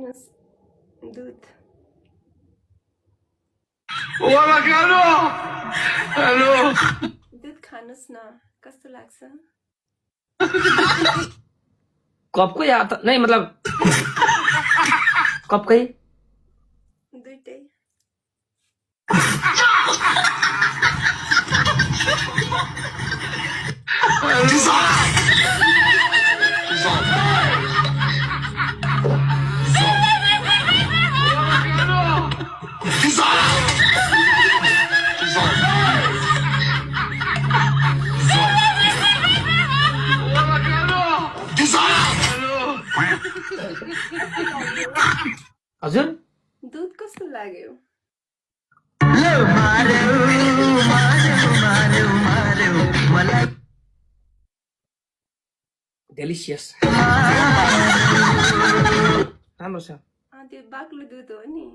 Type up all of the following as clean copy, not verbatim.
दूध दूध खानुस् न कस्तो लाग्छ कपकै या त नै मतलब कपकै दुईटै हजुर दूध कस्तो लाग्यो डेलिसियस राम्रो छ त्यो बाक्लो दुध हो नि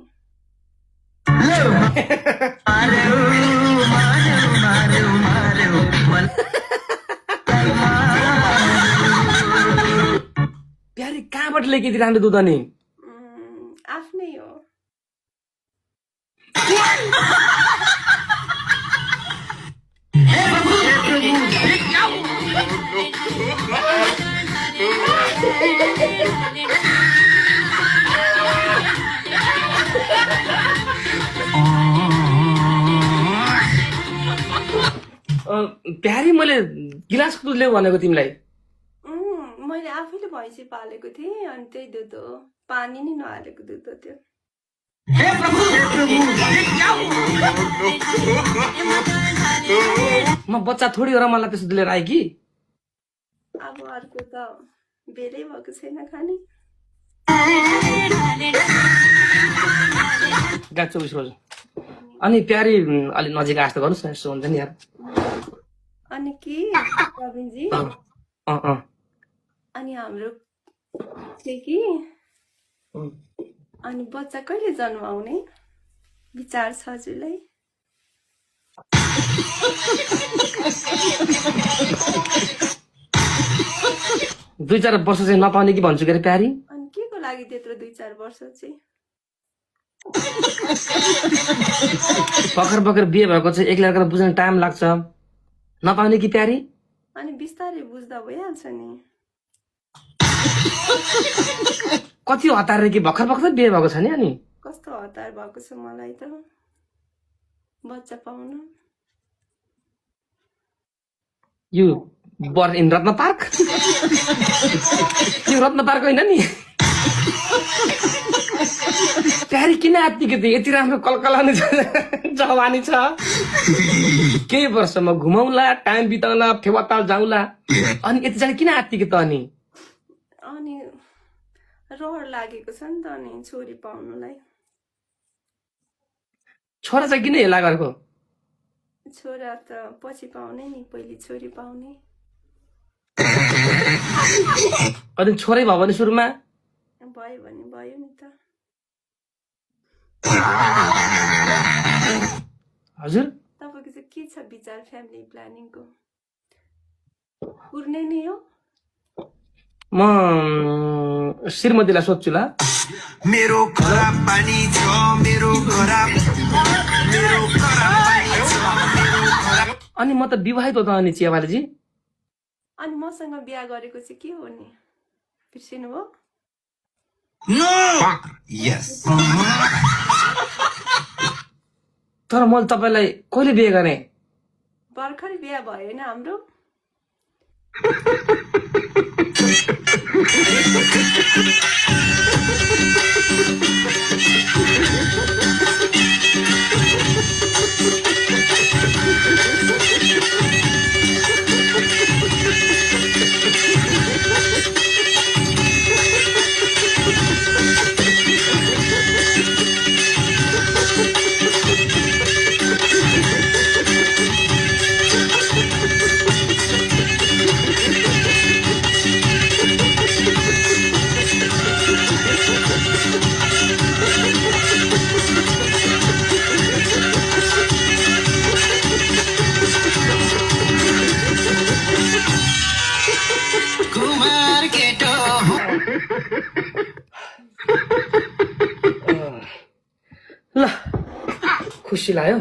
प्यारी कहाँबाट ल्याएको यति राम्रो दुध अनि आफ्नै हो प्यारी मैले गिलासको दुध ल्याऊ भनेको तिमीलाई मैले आफैले भैँसी पालेको थिएँ अनि त्यही दुध हो पानी नै नहालेको दुध हो त्यो म बच्चा थोडी हो र मलाई त्यसो लिएर आएँ कि अब अर्को त बेलै भएको छैन खाने 24 रोज अनि प्यारी अलि नजिक आस्तो गर्नुस् न यसो हुन्छ नि यार अनि के प्रवीणजी अनि हाम्रो चाहिँ कि अनि बच्चा कहिले जन्माउने विचार छ हजुरलाई दुई चार वर्ष चाहिँ नपाउने कि भन्छु के अरे प्यारी अनि के को लागि त्यत्रो 2-4 वर्ष चाहिँ भर्खर बिहे भएको चाहिँ एक लड़का बुझ्न टाइम लाग्छ नपाउने कि प्यारी अनि बिस्तारै बुझ्दा भइहाल्छ नि कति हतार रे कि भर्खर बिहे भएको छ नि अनि कस्तो हतार भएको छ मलाई त बच्चा पाउन यु बर इन रत्न पार्क यो रत्न पार्क होइन नि प्यारी किन आत्तिके थिए यति राम्रो कलकलानी जवानी छ केही वर्षमा घुमाउला टाइम बिताउला फेवाताल जाउँला अनि यति जाने किन आत्तिके त अनि रहर लागेको छ नि त अनि छोरी पाउनुलाई छोरा चाहिँ किन हेला गरेको छोरा त पछि पाउने नि पहिले छोरी पाउने अनि छोरै भयो भने सुरुमा भयो भने भयो नि त हजुर तपाईको चाहिँ के छ विचार फ्यामिली प्लानिङको पुर्ने नै हो म श्रीमतीलाई सोध्छु ल मेरो खराब पानी छ मेरो खराब अनि म त विवाहित हो त अनि चियावालीजी अनि मसँग बिहा गरेको चाहिँ के हो नि बिर्सिनु भयो नो यस तर मैले तपाईलाई कहिले बिहे गरे भर्खरै बिहा भयो हैन हाम्रो ल खुसी लाग्यो